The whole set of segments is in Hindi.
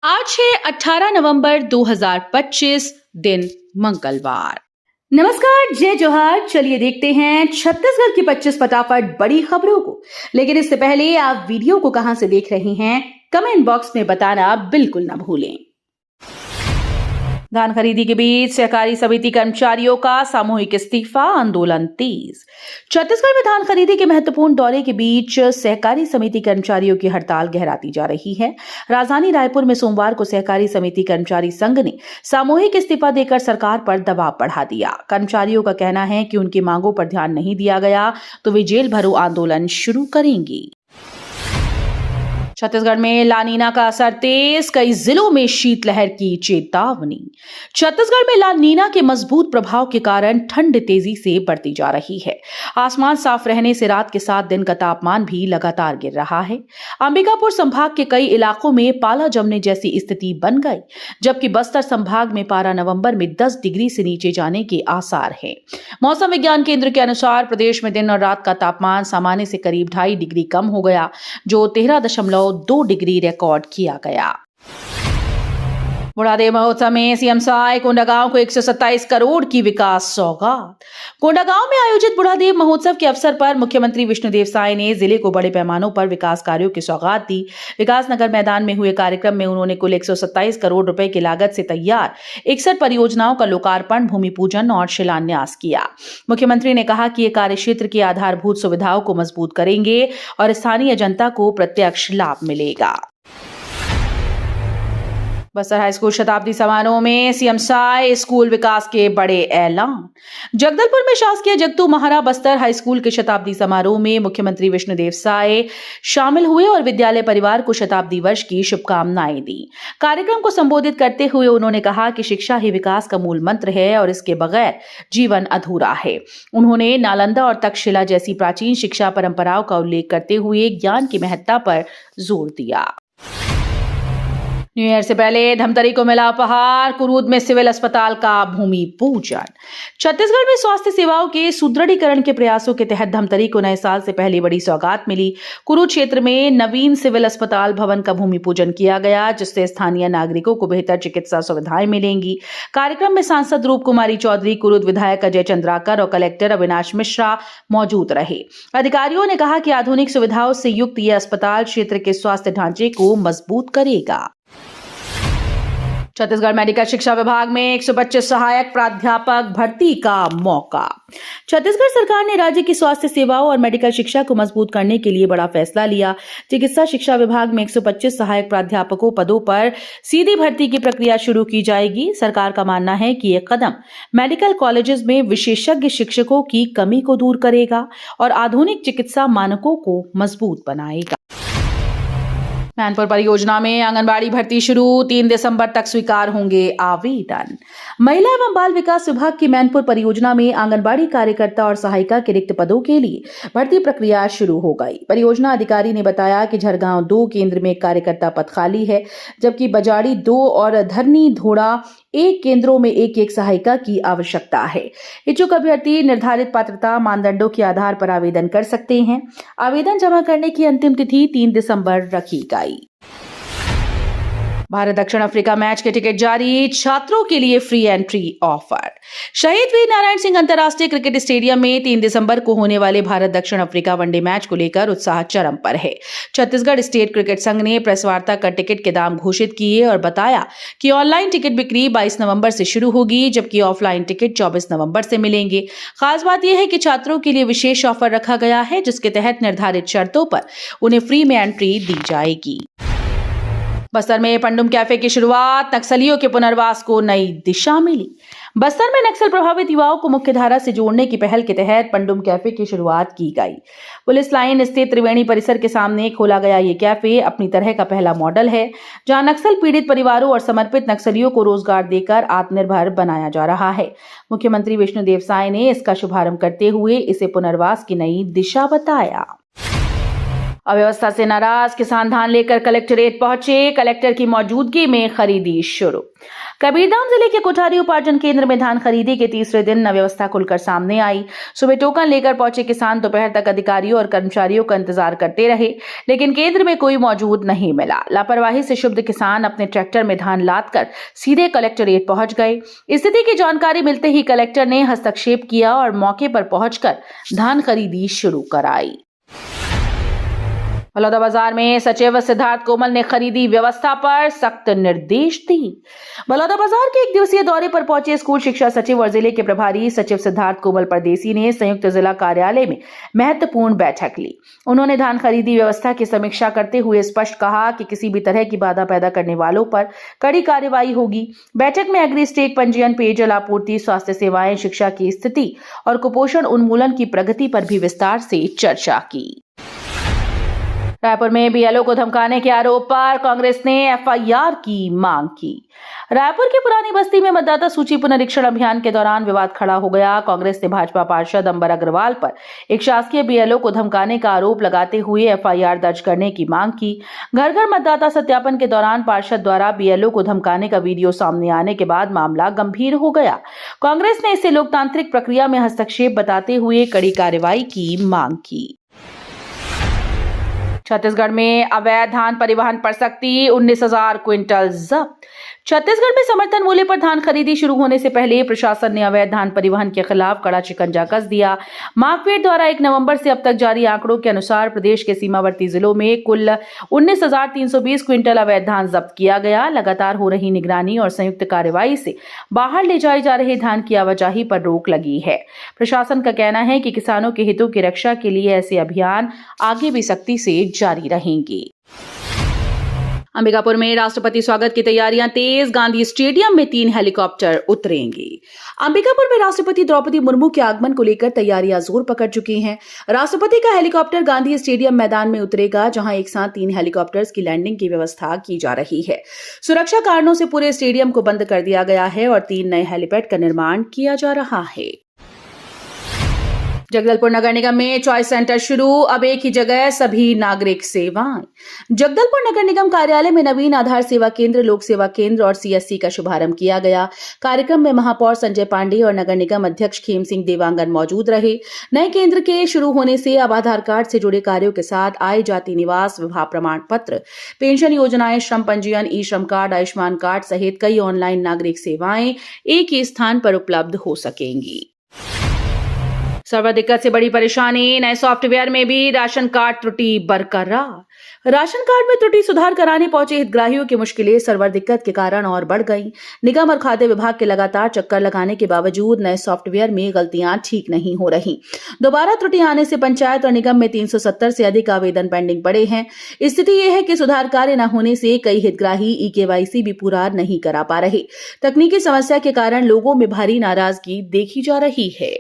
आज है 18 नवंबर 2025 दिन मंगलवार। नमस्कार, जय जोहार। चलिए देखते हैं छत्तीसगढ़ की 25 फटाफट बड़ी खबरों को। लेकिन इससे पहले आप वीडियो को कहां से देख रहे हैं, कमेंट बॉक्स में बताना बिल्कुल ना भूलें। धान खरीदी के बीच सहकारी समिति कर्मचारियों का सामूहिक इस्तीफा, आंदोलन तेज। छत्तीसगढ़ में धान खरीदी के महत्वपूर्ण दौरे के बीच सहकारी समिति कर्मचारियों की हड़ताल गहराती जा रही है। राजधानी रायपुर में सोमवार को सहकारी समिति कर्मचारी संघ ने सामूहिक इस्तीफा देकर सरकार पर दबाव बढ़ा दिया। कर्मचारियों का कहना है कि उनकी मांगों पर ध्यान नहीं दिया गया तो वे जेल भरो आंदोलन शुरू करेंगे। छत्तीसगढ़ में लानीना का असर तेज, कई जिलों में शीतलहर की चेतावनी। छत्तीसगढ़ में लानीना के मजबूत प्रभाव के कारण ठंड तेजी से बढ़ती जा रही है। आसमान साफ रहने से रात के साथ दिन का तापमान भी लगातार गिर रहा है। अंबिकापुर संभाग के कई इलाकों में पाला जमने जैसी स्थिति बन गई, जबकि बस्तर संभाग में पारा नवंबर में 10 डिग्री से नीचे जाने के आसार हैं। मौसम विज्ञान केंद्र के अनुसार प्रदेश में दिन और रात का तापमान सामान्य से करीब 2.5 डिग्री कम हो गया, जो 13.2 डिग्री रिकॉर्ड किया गया। बुढ़ादेव महोत्सव में सीएम साय कोंडागांव को 127 करोड़ की विकास सौगात। कोंडागांव में आयोजित बुढ़ादेव महोत्सव के अवसर पर मुख्यमंत्री विष्णुदेव साय ने जिले को बड़े पैमानों पर विकास कार्यों की सौगात दी। विकास नगर मैदान में हुए कार्यक्रम में उन्होंने कुल 127 करोड़ रुपए की लागत से तैयार 61 परियोजनाओं का लोकार्पण, भूमि पूजन और शिलान्यास किया। मुख्यमंत्री ने कहा कि ये कार्य क्षेत्र की आधारभूत सुविधाओं को मजबूत करेंगे और स्थानीय जनता को प्रत्यक्ष लाभ मिलेगा। बस्तर हाईस्कूल शताब्दी समारोह में सीएम साय स्कूल विकास के बड़े ऐलान। जगदलपुर में शासकीय जगतू महारा बस्तर हाईस्कूल के शताब्दी समारोह में मुख्यमंत्री विष्णुदेव साय शामिल हुए और विद्यालय परिवार को शताब्दी वर्ष की शुभकामनाएं दी। कार्यक्रम को संबोधित करते हुए उन्होंने कहा कि शिक्षा ही विकास का मूल मंत्र है और इसके बगैर जीवन अधूरा है। उन्होंने नालंदा और तक्षशिला जैसी प्राचीन शिक्षा परंपराओं का उल्लेख करते हुए ज्ञान की महत्ता पर जोर दिया। न्यू ईयर से पहले धमतरी को मिला उपहार, कुरूद में सिविल अस्पताल का भूमि पूजन। छत्तीसगढ़ में स्वास्थ्य सेवाओं के सुदृढ़ीकरण के प्रयासों के तहत धमतरी को नए साल से पहले बड़ी सौगात मिली। कुरूद क्षेत्र में नवीन सिविल अस्पताल भवन का भूमि पूजन किया गया, जिससे स्थानीय नागरिकों को बेहतर चिकित्सा सुविधाएं मिलेंगी। कार्यक्रम में सांसद रूप कुमारी चौधरी, कुरूद विधायक अजय चंद्राकर और कलेक्टर अविनाश मिश्रा मौजूद रहे। अधिकारियों ने कहा कि आधुनिक सुविधाओं से युक्त यह अस्पताल क्षेत्र के स्वास्थ्य ढांचे को मजबूत करेगा। छत्तीसगढ़ मेडिकल शिक्षा विभाग में 125 सहायक प्राध्यापक भर्ती का मौका। छत्तीसगढ़ सरकार ने राज्य की स्वास्थ्य सेवाओं और मेडिकल शिक्षा को मजबूत करने के लिए बड़ा फैसला लिया। चिकित्सा शिक्षा विभाग में 125 सहायक प्राध्यापकों पदों पर सीधी भर्ती की प्रक्रिया शुरू की जाएगी। सरकार का मानना है कि यह कदम मेडिकल कॉलेजेस में विशेषज्ञ शिक्षकों की कमी को दूर करेगा और आधुनिक चिकित्सा मानकों को मजबूत बनाएगा। मैनपुर परियोजना में आंगनबाड़ी भर्ती शुरू, 3 दिसंबर तक स्वीकार होंगे आवेदन। महिला एवं बाल विकास विभाग की मैनपुर परियोजना में आंगनबाड़ी कार्यकर्ता और सहायिका के रिक्त पदों के लिए भर्ती प्रक्रिया शुरू हो गई। परियोजना अधिकारी ने बताया कि झरगांव 2 केंद्र में कार्यकर्ता पद खाली है, जबकि बजाड़ी 2 और धरनी धोड़ा 1 केंद्रों में एक सहायिका की आवश्यकता है। इच्छुक अभ्यर्थी निर्धारित पात्रता मानदंडों के आधार पर आवेदन कर सकते हैं। आवेदन जमा करने की अंतिम तिथि 3 दिसंबर रखी गई। भारत दक्षिण अफ्रीका मैच के टिकट जारी, छात्रों के लिए फ्री एंट्री ऑफर। शहीद वीर नारायण सिंह अंतर्राष्ट्रीय क्रिकेट स्टेडियम में 3 दिसंबर को होने वाले भारत दक्षिण अफ्रीका वनडे मैच को लेकर उत्साह चरम पर है। छत्तीसगढ़ स्टेट क्रिकेट संघ ने प्रेस वार्ता कर टिकट के दाम घोषित किए और बताया कि ऑनलाइन टिकट बिक्री 22 नवंबर से शुरू होगी, जबकि ऑफलाइन टिकट 24 नवंबर से मिलेंगे। खास बात यह है कि छात्रों के लिए विशेष ऑफर रखा गया है, जिसके तहत निर्धारित शर्तों पर उन्हें फ्री में एंट्री दी जाएगी। बस्तर में पंडुम कैफे की शुरुआत, नक्सलियों के पुनर्वास को नई दिशा मिली। बस्तर में नक्सल प्रभावित युवाओं को मुख्यधारा से जोड़ने की पहल के तहत पंडुम कैफे की शुरुआत की गई। पुलिस लाइन स्थित त्रिवेणी परिसर के सामने खोला गया ये कैफे अपनी तरह का पहला मॉडल है, जहां नक्सल पीड़ित परिवारों और समर्पित नक्सलियों को रोजगार देकर आत्मनिर्भर बनाया जा रहा है। मुख्यमंत्री विष्णुदेव साय ने इसका शुभारंभ करते हुए इसे पुनर्वास की नई दिशा बताया। अव्यवस्था से नाराज किसान धान लेकर कलेक्ट्रेट पहुंचे। कलेक्टर की मौजूदगी में खरीदी शुरू। कबीरधाम जिले के कोठारी उपार्जन केंद्र में धान खरीदी के तीसरे दिन अव्यवस्था खुलकर सामने आई। सुबह टोकन लेकर पहुंचे किसान दोपहर तक अधिकारियों और कर्मचारियों का इंतजार करते रहे, लेकिन केंद्र में कोई मौजूद नहीं मिला। लापरवाही से क्षुब्ध किसान अपने ट्रैक्टर में धान लादकर सीधे कलेक्ट्रेट पहुंच गए। स्थिति की जानकारी मिलते ही कलेक्टर ने हस्तक्षेप किया और मौके पर पहुंचकर धान खरीदी शुरू कराई। बलौदाबाजार में सचिव सिद्धार्थ कोमल ने खरीदी व्यवस्था पर सख्त निर्देश दिए। बलौदाबाजार के एक दिवसीय दौरे पर पहुंचे स्कूल शिक्षा सचिव और जिले के प्रभारी सचिव सिद्धार्थ कोमल परदेसी ने संयुक्त जिला कार्यालय में महत्वपूर्ण बैठक ली। उन्होंने धान खरीदी व्यवस्था की समीक्षा करते हुए स्पष्ट कहा कि किसी भी तरह की बाधा पैदा करने वालों पर कड़ी कार्रवाई होगी। बैठक में एग्री स्टेक पंजीयन, पेयजल आपूर्ति, स्वास्थ्य सेवाएं, शिक्षा की स्थिति और कुपोषण उन्मूलन की प्रगति पर भी विस्तार से चर्चा की। रायपुर में बीएलओ को धमकाने के आरोप पर कांग्रेस ने एफआईआर की मांग की। रायपुर की पुरानी बस्ती में मतदाता सूची पुनरीक्षण अभियान के दौरान विवाद खड़ा हो गया। कांग्रेस ने भाजपा पार्षद अंबर अग्रवाल पर एक शासकीय बीएलओ को धमकाने का आरोप लगाते हुए एफआईआर दर्ज करने की मांग की। घर घर मतदाता सत्यापन के दौरान पार्षद द्वारा बीएलओ को धमकाने का वीडियो सामने आने के बाद मामला गंभीर हो गया। कांग्रेस ने इसे लोकतांत्रिक प्रक्रिया में हस्तक्षेप बताते हुए कड़ी कार्रवाई की मांग की। छत्तीसगढ़ में अवैध धान परिवहन पर सख्ती, 19,000 क्विंटल जब्त। छत्तीसगढ़ में समर्थन मूल्य पर धान खरीदी शुरू होने से पहले प्रशासन ने अवैध धान परिवहन के खिलाफ कड़ा शिकंजा कस दिया। मार्कफेड द्वारा 1 नवंबर से अब तक जारी आंकड़ों के अनुसार प्रदेश के सीमावर्ती जिलों में कुल 19,320 क्विंटल अवैध धान जब्त किया गया। लगातार हो रही निगरानी और संयुक्त कार्रवाई से बाहर ले जाए जा रहे धान की आवाजाही पर रोक लगी है। प्रशासन का कहना है कि किसानों के हितों की रक्षा के लिए ऐसे अभियान आगे भी सख्ती से जारी रहेंगे। अंबिकापुर में राष्ट्रपति स्वागत की तैयारियां तेज। गांधी स्टेडियम में 3 हेलीकॉप्टर उतरेंगे। अंबिकापुर में राष्ट्रपति द्रौपदी मुर्मू के आगमन को लेकर तैयारियां जोर पकड़ चुकी हैं। राष्ट्रपति का हेलीकॉप्टर गांधी स्टेडियम मैदान में उतरेगा, जहां एक साथ 3 हेलीकॉप्टर्स की लैंडिंग की व्यवस्था की जा रही है। सुरक्षा कारणों से पूरे स्टेडियम को बंद कर दिया गया है और 3 नए हेलीपैड का निर्माण किया जा रहा है। जगदलपुर नगर निगम में चॉइस सेंटर शुरू, अब एक ही जगह सभी नागरिक सेवाएं। जगदलपुर नगर निगम कार्यालय में नवीन आधार सेवा केंद्र, लोक सेवा केंद्र और सीएससी का शुभारंभ किया गया। कार्यक्रम में महापौर संजय पांडे और नगर निगम अध्यक्ष खेम सिंह देवांगन मौजूद रहे। नए केंद्र के शुरू होने से अब आधार कार्ड से जुड़े कार्यों के साथ आय, जाति, निवास, विवाह प्रमाण पत्र, पेंशन योजनाएं, श्रम पंजीयन, ई श्रम कार्ड, आयुष्मान कार्ड सहित कई ऑनलाइन नागरिक सेवाएं एक ही स्थान पर उपलब्ध हो सकेंगी। सर्वर दिक्कत से बड़ी परेशानी, नए सॉफ्टवेयर में भी राशन कार्ड त्रुटि बरकरार। राशन कार्ड में त्रुटि सुधार कराने पहुंचे हितग्राहियों की मुश्किलें सर्वर दिक्कत के कारण और बढ़ गई। निगम और खाद्य विभाग के लगातार चक्कर लगाने के बावजूद नए सॉफ्टवेयर में गलतियां ठीक नहीं हो रही। दोबारा त्रुटि आने से पंचायत और निगम में 370 से अधिक आवेदन पेंडिंग पड़े हैं। स्थिति यह है कि सुधार कार्य न होने से कई हितग्राही ई-केवाईसी भी पूरा नहीं करा पा रहे। तकनीकी समस्या के कारण लोगों में भारी नाराजगी देखी जा रही है।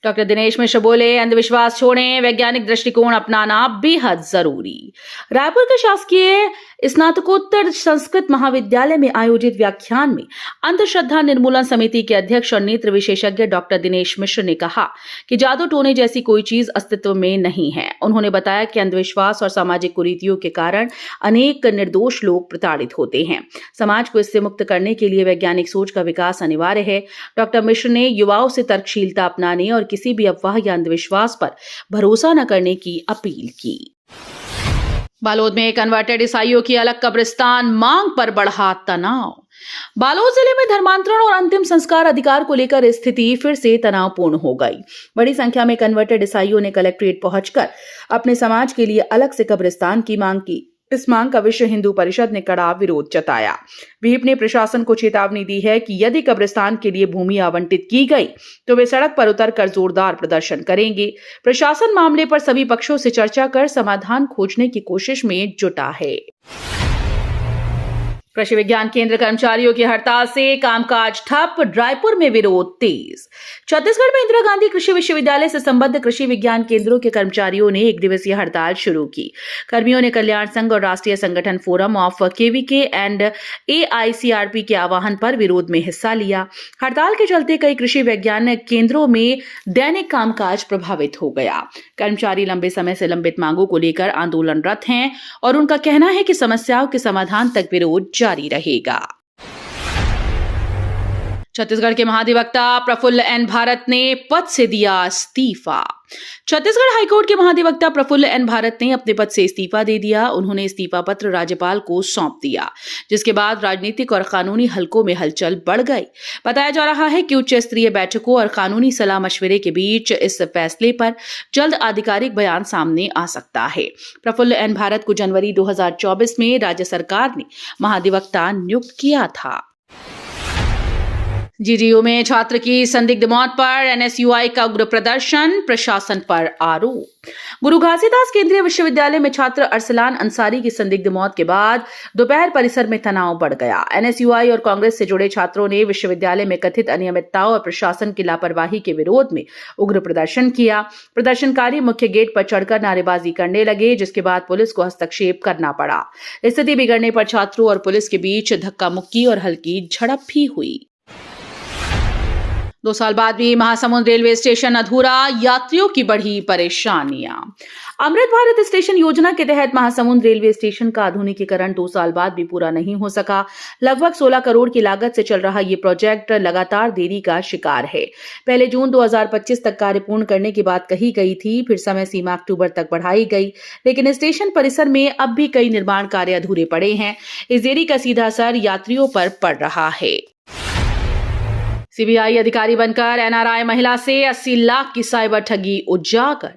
डॉक्टर दिनेश मिश्र बोले, अंधविश्वास छोड़ें, वैज्ञानिक दृष्टिकोण अपनाना बेहद जरूरी। रायपुर के शासकीय स्नातकोत्तर संस्कृत महाविद्यालय में आयोजित व्याख्यान में अंधश्रद्धा निर्मूलन समिति के अध्यक्ष और नेत्र विशेषज्ञ डॉक्टर दिनेश मिश्र ने कहा कि जादू टोने जैसी कोई चीज अस्तित्व में नहीं है। उन्होंने बताया कि अंधविश्वास और सामाजिक कुरीतियों के कारण अनेक निर्दोष लोग प्रताड़ित होते हैं। समाज को इससे मुक्त करने के लिए वैज्ञानिक सोच का विकास अनिवार्य है। डॉक्टर मिश्र ने युवाओं से तर्कशीलता अपनाने और किसी भी अफवाह या अंधविश्वास पर भरोसा न करने की अपील की। बालोद में कन्वर्टेड ईसाइयों की अलग कब्रिस्तान, मांग पर बढ़ा तनाव। बालोद जिले में धर्मांतरण और अंतिम संस्कार अधिकार को लेकर स्थिति फिर से तनावपूर्ण हो गई। बड़ी संख्या में कन्वर्टेड ईसाइयों ने कलेक्ट्रेट पहुंचकर अपने समाज के लिए अलग से कब्रिस्तान की मांग की। इस मांग का विश्व हिंदू परिषद ने कड़ा विरोध जताया। व्हीप ने प्रशासन को चेतावनी दी है कि यदि कब्रिस्तान के लिए भूमि आवंटित की गई तो वे सड़क पर उतरकर जोरदार प्रदर्शन करेंगे। प्रशासन मामले पर सभी पक्षों से चर्चा कर समाधान खोजने की कोशिश में जुटा है। कृषि विज्ञान केंद्र कर्मचारियों की हड़ताल से कामकाज ठप, रायपुर में विरोध तेज। छत्तीसगढ़ में इंदिरा गांधी कृषि विश्वविद्यालय से संबद्ध कृषि विज्ञान केंद्रों के कर्मचारियों ने एक दिवसीय हड़ताल शुरू की। कर्मियों ने कल्याण संघ और राष्ट्रीय संगठन forum of KVK and AICRP के आह्वान पर विरोध में हिस्सा लिया। हड़ताल के चलते कई कृषि विज्ञान केंद्रों में दैनिक कामकाज प्रभावित हो गया। कर्मचारी लंबे समय से लंबित मांगों को लेकर आंदोलनरत हैं और उनका कहना है कि समस्याओं के समाधान तक विरोध जारी रहेगा। छत्तीसगढ़ के महाधिवक्ता प्रफुल्ल N भारत ने पद से दिया इस्तीफा। छत्तीसगढ़ हाईकोर्ट के महाधिवक्ता प्रफुल्ल N भारत ने अपने पद से इस्तीफा दे दिया। उन्होंने इस्तीफा पत्र राज्यपाल को सौंप दिया, जिसके बाद राजनीतिक और कानूनी हलकों में हलचल बढ़ गई। बताया जा रहा है कि उच्च स्तरीय बैठकों और कानूनी सलाह मशविरे के बीच इस फैसले पर जल्द आधिकारिक बयान सामने आ सकता है। प्रफुल्ल N भारत को जनवरी 2024 में राज्य सरकार ने महाधिवक्ता नियुक्त किया था। GGU में छात्र की संदिग्ध मौत पर NSUI का उग्र प्रदर्शन, प्रशासन पर आरोप। गुरु घासीदास केंद्रीय विश्वविद्यालय में छात्र अरसलान अंसारी की संदिग्ध मौत के बाद दोपहर परिसर में तनाव बढ़ गया। NSUI और कांग्रेस से जुड़े छात्रों ने विश्वविद्यालय में कथित अनियमितताओं और प्रशासन की लापरवाही के विरोध में उग्र प्रदर्शन किया। प्रदर्शनकारी मुख्य गेट पर चढ़कर नारेबाजी करने लगे, जिसके बाद पुलिस को हस्तक्षेप करना पड़ा। स्थिति बिगड़ने पर छात्रों और पुलिस के बीच धक्का मुक्की और हल्की झड़प भी हुई। 2 साल बाद भी महासमुंद रेलवे स्टेशन अधूरा, यात्रियों की बढ़ी परेशानियां। अमृत भारत स्टेशन योजना के तहत महासमुंद रेलवे स्टेशन का आधुनिकीकरण 2 साल बाद भी पूरा नहीं हो सका। लगभग 16 करोड़ की लागत से चल रहा ये प्रोजेक्ट लगातार देरी का शिकार है। पहले जून 2025 तक कार्य पूर्ण करने की बात कही गई थी, फिर समय सीमा अक्टूबर तक बढ़ाई गई, लेकिन स्टेशन परिसर में अब भी कई निर्माण कार्य अधूरे पड़े हैं। इस देरी का सीधा असर यात्रियों पर पड़ रहा है। CBI अधिकारी बनकर NRI महिला से 80 लाख की साइबर ठगी उजागर।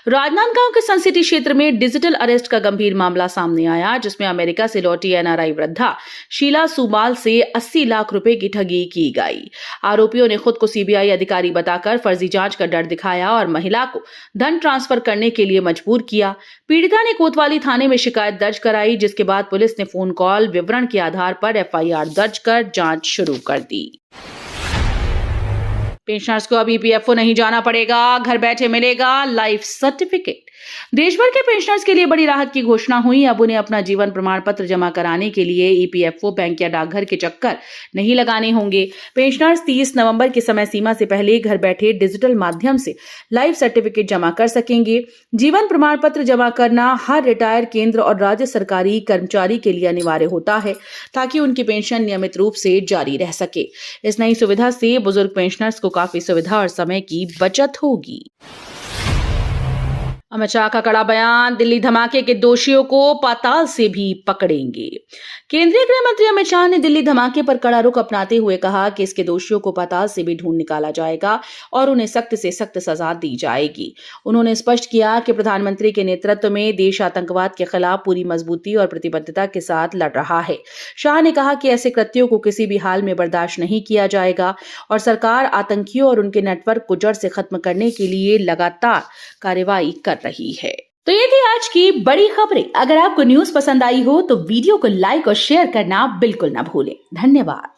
राजनांदगांव के सन सिटी क्षेत्र में डिजिटल अरेस्ट का गंभीर मामला सामने आया, जिसमें अमेरिका से लौटी NRI वृद्धा शीला सुमाल से 80 लाख रुपए की ठगी की गई। आरोपियों ने खुद को CBI अधिकारी बताकर फर्जी जांच का डर दिखाया और महिला को धन ट्रांसफर करने के लिए मजबूर किया। पीड़िता ने कोतवाली थाने में शिकायत दर्ज कराई, जिसके बाद पुलिस ने फोन कॉल विवरण के आधार पर FIR दर्ज कर जांच शुरू कर दी। पेंशनर्स को अब EPFO नहीं जाना पड़ेगा, घर बैठे मिलेगा लाइफ सर्टिफिकेट। देश भर के पेंशनर्स के लिए बड़ी राहत की घोषणा हुई। अब उन्हें अपना जीवन प्रमाण पत्र जमा कराने के लिए EPFO, बैंक या डाकघर के चक्कर नहीं लगाने होंगे। पेंशनर्स 30 नवंबर की समय सीमा से पहले घर बैठे डिजिटल माध्यम से लाइफ सर्टिफिकेट जमा कर सकेंगे। जीवन प्रमाण पत्र जमा करना हर रिटायर केंद्र और राज्य सरकारी कर्मचारी के लिए अनिवार्य होता है, ताकि उनकी पेंशन नियमित रूप से जारी रह सके। इस नई सुविधा से बुजुर्ग पेंशनर्स को काफी सुविधा और समय की बचत होगी। अमित शाह का कड़ा बयान, दिल्ली धमाके के दोषियों को पाताल से भी पकड़ेंगे। केंद्रीय गृह मंत्री अमित शाह ने दिल्ली धमाके पर कड़ा रुख अपनाते हुए कहा कि इसके दोषियों को पाताल से भी ढूंढ निकाला जाएगा और उन्हें सख्त से सख्त सजा दी जाएगी। उन्होंने स्पष्ट किया कि प्रधानमंत्री के नेतृत्व में देश आतंकवाद के खिलाफ पूरी मजबूती और प्रतिबद्धता के साथ लड़ रहा है। शाह ने कहा कि ऐसे कृत्यों को किसी भी हाल में बर्दाश्त नहीं किया जाएगा और सरकार आतंकियों और उनके नेटवर्क को जड़ से खत्म करने के लिए लगातार कार्रवाई कर रही है। तो ये थी आज की बड़ी खबरें। अगर आपको न्यूज़ पसंद आई हो तो वीडियो को लाइक और शेयर करना बिल्कुल ना भूलें। धन्यवाद।